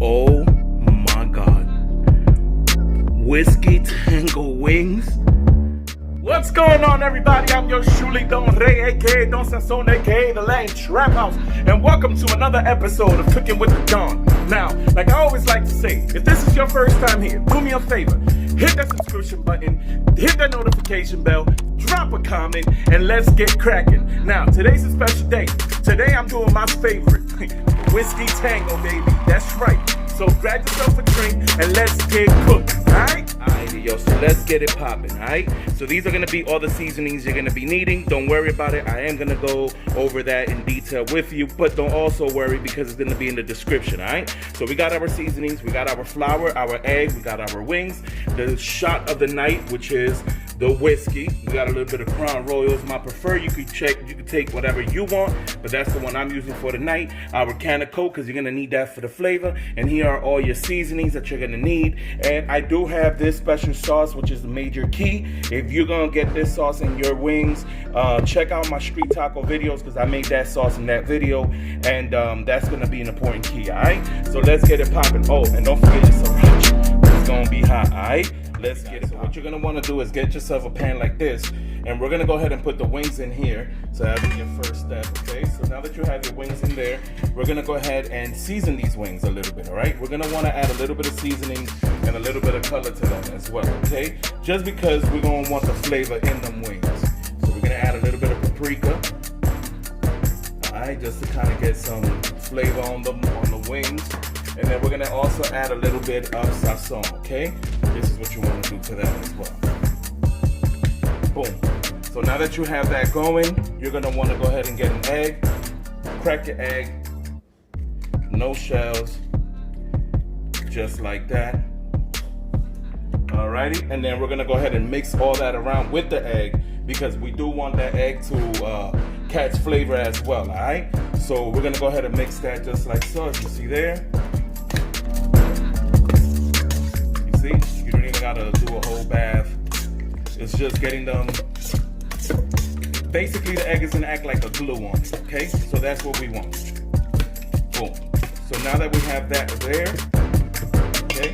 Oh my God. Whiskey Tango wings. What's going on, everybody? I'm your Shuli Don Rey, aka Don Sasson, aka The Lane Trap House, and welcome to another episode of Cooking with the Don. Now, like I always like to say, if this is your first time here, do me a favor. Hit that subscription button, hit that notification bell, drop a comment, and let's get cracking. Now, today's a special day. Today I'm doing my favorite, Whiskey Tango, baby. That's right. So grab yourself a drink and let's get cooked, alright? Alright, yo, so let's get it popping, alright? So these are gonna be all the seasonings you're gonna be needing. Don't worry about it. I am gonna go over that in detail with you, but don't also worry because it's gonna be in the description, alright? So we got our seasonings, we got our flour, our egg, we got our wings, the shot of the night, which is the whiskey. We got a little bit of Crown Royals, my preferred. You could take whatever you want, but that's the one I'm using for tonight. Our can of Coke, because you're gonna need that for the flavor. And here are all your seasonings that you're gonna need. And I do have this special sauce, which is the major key. If you're gonna get this sauce in your wings, check out my street taco videos, because I made that sauce in that video, and that's gonna be an important key, all right? So let's get it popping. Oh, and don't forget your sriracha. It's gonna be hot, all right? Let's get it. So what you're gonna want to do is get yourself a pan like this, and we're gonna go ahead and put the wings in here. So that'll be your first step, okay? So now that you have your wings in there, we're gonna go ahead and season these wings a little bit, all right? We're gonna want to add a little bit of seasoning and a little bit of color to them as well, okay? Just because we're gonna want the flavor in them wings. So we're gonna add a little bit of paprika, all right, just to kind of get some flavor on the wings. And then we're gonna also add a little bit of sazon, okay? This is what you wanna do to that as well. Boom. So now that you have that going, you're gonna wanna go ahead and get an egg, crack your egg, no shells, just like that. Alrighty, and then we're gonna go ahead and mix all that around with the egg, because we do want that egg to catch flavor as well, alright? So we're gonna go ahead and mix that just like so, as you see there. See, you don't even gotta do a whole bath. It's just getting them. Basically, the egg is gonna act like a glue on it, okay? So that's what we want. Boom. So now that we have that there, okay,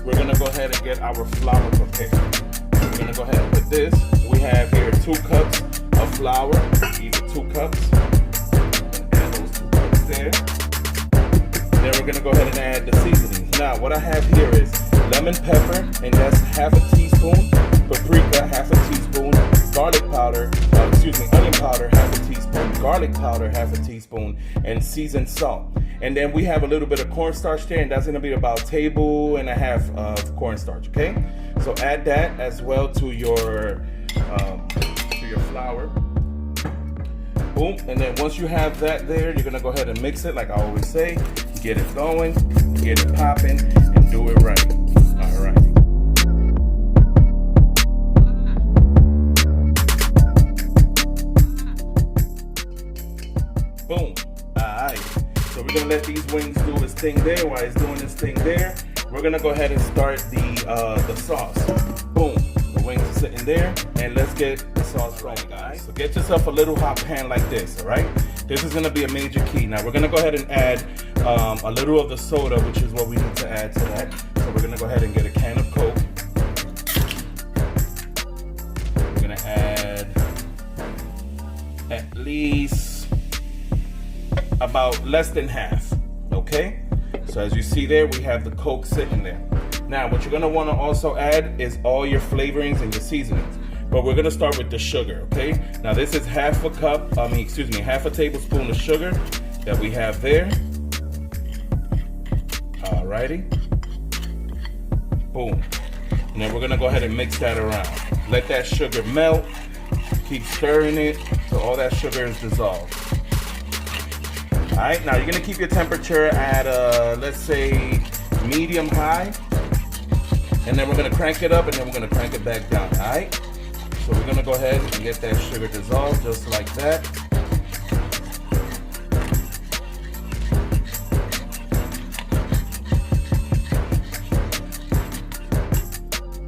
we're gonna go ahead and get our flour prepared. So we're gonna go ahead and put this. We have here 2 cups of flour, either 2 cups. Add those 2 cups there. Then we're gonna go ahead and add the seasonings. Now, what I have here is lemon pepper, and that's half a teaspoon. Paprika, half a teaspoon. Garlic powder, onion powder, half a teaspoon. Garlic powder, half a teaspoon. And seasoned salt. And then we have a little bit of cornstarch there, and that's gonna be about 1.5 tablespoons of cornstarch, okay? So add that as well to your flour. Boom, and then once you have that there, you're gonna go ahead and mix it like I always say. Get it going, get it popping, and do it right. All right. Boom. All right. So we're gonna let these wings do its thing there. While it's doing this thing there, we're gonna go ahead and start the sauce. Boom. The wings are sitting there, and let's get the sauce going, guys. So get yourself a little hot pan like this. All right. This is gonna be a major key. Now we're gonna go ahead and add a little of the soda, which is what we need to add to that. So we're gonna go ahead and get a can of Coke. We're gonna add at least about less than half, okay? So as you see there, we have the Coke sitting there. Now what you're gonna wanna also add is all your flavorings and your seasonings. But we're gonna start with the sugar, okay? Now this is half a tablespoon of sugar that we have there. Alrighty. Boom. And then we're gonna go ahead and mix that around. Let that sugar melt. Keep stirring it so all that sugar is dissolved. Alright, now you're gonna keep your temperature at let's say medium high. And then we're gonna crank it up, and then we're gonna crank it back down, alright? So we're gonna go ahead and get that sugar dissolved just like that.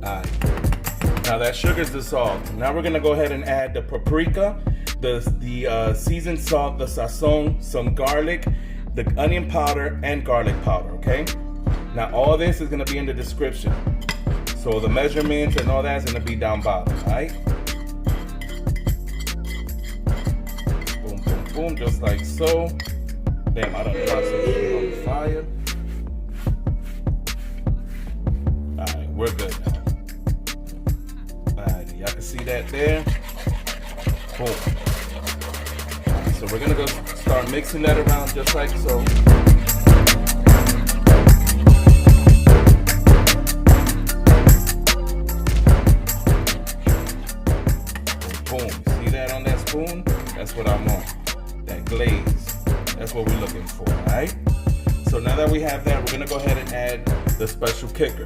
Alright. Now that sugar's dissolved. Now we're gonna go ahead and add the paprika, the seasoned salt, the sazon, some garlic, the onion powder, and garlic powder, okay? Now all this is gonna be in the description. So the measurements and all that's gonna be down bottom, alright? Boom, boom, boom, just like so. Damn, I don't process it on the fire. Alright, we're good now. Alright, y'all can see that there. Boom. Alright, so we're gonna go start mixing that around just like so. Spoon, that's what I want. That glaze. That's what we're looking for, alright? So now that we have that, we're gonna go ahead and add the special kicker.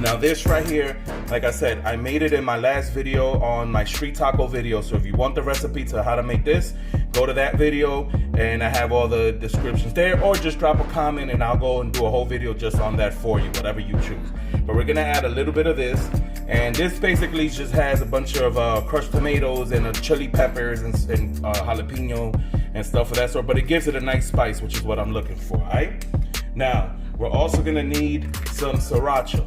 Now this right here, like I said, I made it in my last video on my street taco video. So if you want the recipe to how to make this, go to that video and I have all the descriptions there, or just drop a comment and I'll go and do a whole video just on that for you, whatever you choose. But we're gonna add a little bit of this, and this basically just has a bunch of crushed tomatoes and chili peppers and jalapeno and stuff of that sort, but it gives it a nice spice, which is what I'm looking for, alright? Now, we're also gonna need some sriracha.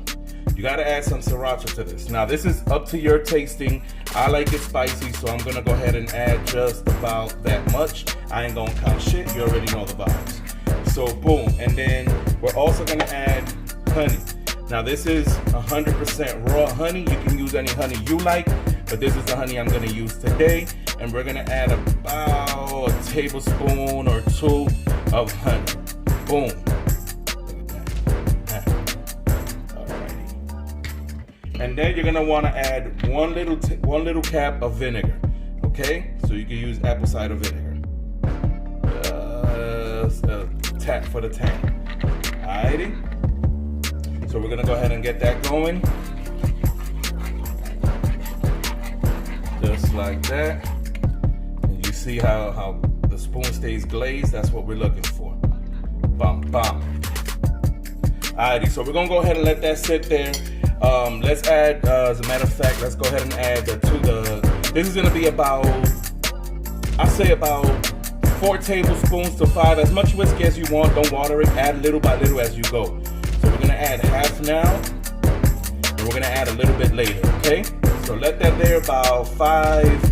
You gotta add some sriracha to this. Now this is up to your tasting. I like it spicy, so I'm gonna go ahead and add just about that much. I ain't gonna count shit, you already know the vibes. So boom, and then we're also gonna add honey. Now this is 100% raw honey. You can use any honey you like, but this is the honey I'm gonna use today. And we're gonna add about a tablespoon or two of honey. Boom. And then you're gonna want to add one little cap of vinegar, okay? So you can use apple cider vinegar. A tap for the tang. Alrighty. So we're gonna go ahead and get that going, just like that. And you see how the spoon stays glazed. That's what we're looking for. Bam, bam. Alrighty. So we're gonna go ahead and let that sit there. Let's add, as a matter of fact, let's go ahead and add this is gonna be about, I say about 4 tablespoons to 5, as much whiskey as you want, don't water it, add little by little as you go. So we're gonna add half now, and we're gonna add a little bit later, okay? So let that there about 5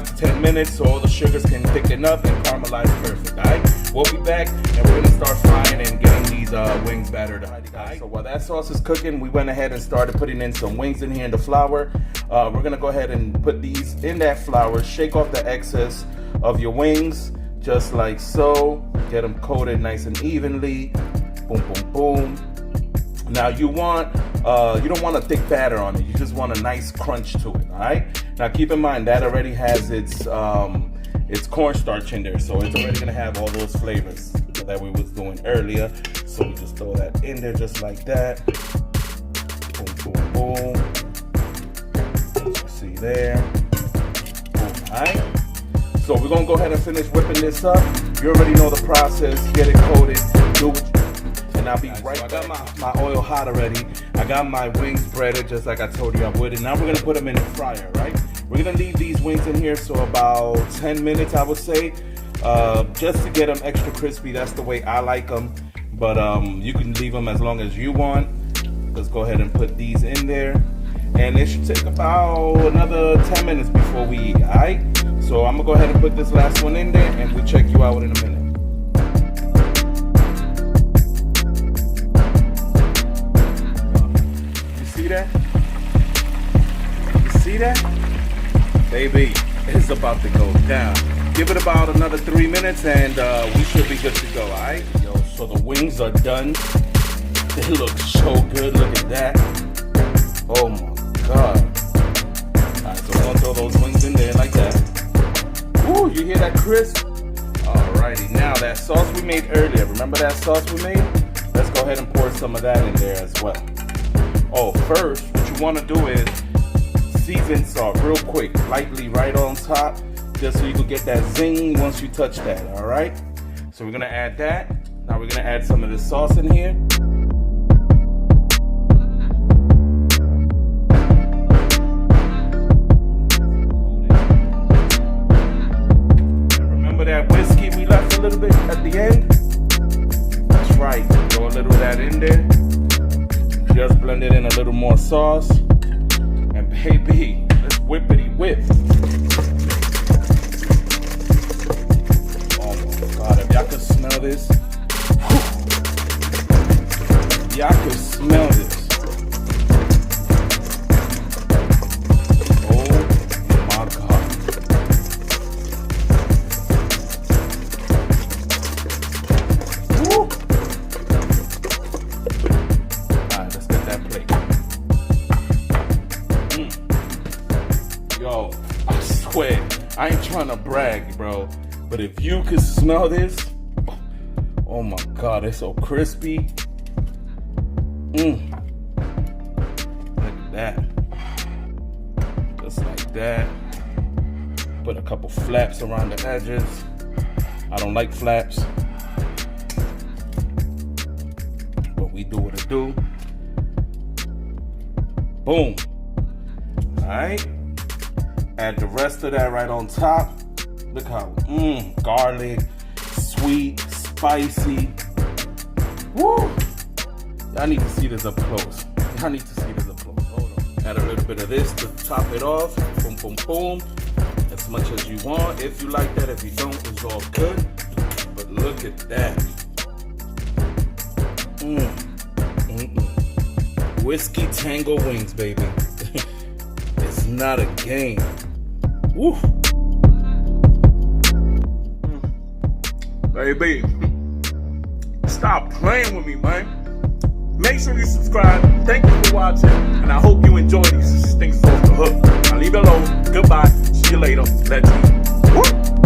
to 10 minutes so all the sugars can thicken up and caramelize perfect, all right? We'll be back and we're gonna start frying and getting these wings battered. Right? So while that sauce is cooking, we went ahead and started putting in some wings in here in the flour. We're gonna go ahead and put these in that flour, shake off the excess of your wings, just like so. Get them coated nice and evenly. Boom, boom, boom. Now you don't want a thick batter on it. You just want a nice crunch to it, all right? Now keep in mind that already has its cornstarch in there, so it's already gonna have all those flavors that we was doing earlier. So we just throw that in there just like that. Boom, boom, boom. As you see there. Boom, all right? So we're gonna go ahead and finish whipping this up. You already know the process. Get it coated, do it, and I'll be right back. I got my oil hot already. I got my wings breaded just like I told you I would, and now we're gonna put them in the fryer, right? We're gonna leave these wings in here so about 10 minutes, I would say, just to get them extra crispy. That's the way I like them, but you can leave them as long as you want. Let's go ahead and put these in there, and it should take about another 10 minutes before we eat, all right? So I'm gonna go ahead and put this last one in there, and we'll check you out in a minute. You see that? You see that? Baby, it's about to go down. Give it about another 3 minutes and we should be good to go, alright? Yo, so the wings are done. They look so good, look at that. Oh my God. Alright, so we're gonna throw those wings in there like that. Ooh, you hear that crisp? Alrighty, now that sauce we made earlier, remember that sauce we made? Let's go ahead and pour some of that in there as well. Oh, first, what you wanna do is seasoned salt real quick, lightly right on top, just so you can get that zing once you touch that, all right? So we're gonna add that. Now we're gonna add some of this sauce in here. And remember that whiskey we left a little bit at the end? That's right, go Throw a little of that in there. Just blend it in a little more sauce. And baby, let's whippity whip. Oh my God, if y'all could smell this. Y'all could smell this. Oh my God. Woo. Alright, let's get that plate. Yo, I swear, I ain't trying to brag, bro. But if you could smell this, oh my God, it's so crispy. Look at that. Just like that. Put a couple flaps around the edges. I don't like flaps, but we do what it do. Boom. Alright. Add the rest of that right on top. Look how, garlic, sweet, spicy. Woo! Y'all need to see this up close. Y'all need to see this up close. Hold on. Add a little bit of this to top it off. Boom, boom, boom. As much as you want. If you like that, if you don't, it's all good. But look at that. Whiskey Tango wings, baby. It's not a game. Woo. Baby, stop playing with me, man. Make sure you subscribe. Thank you for watching, and I hope you enjoy these things off the hook. I'll leave it alone. Goodbye. See you later. Let's eat. Woo.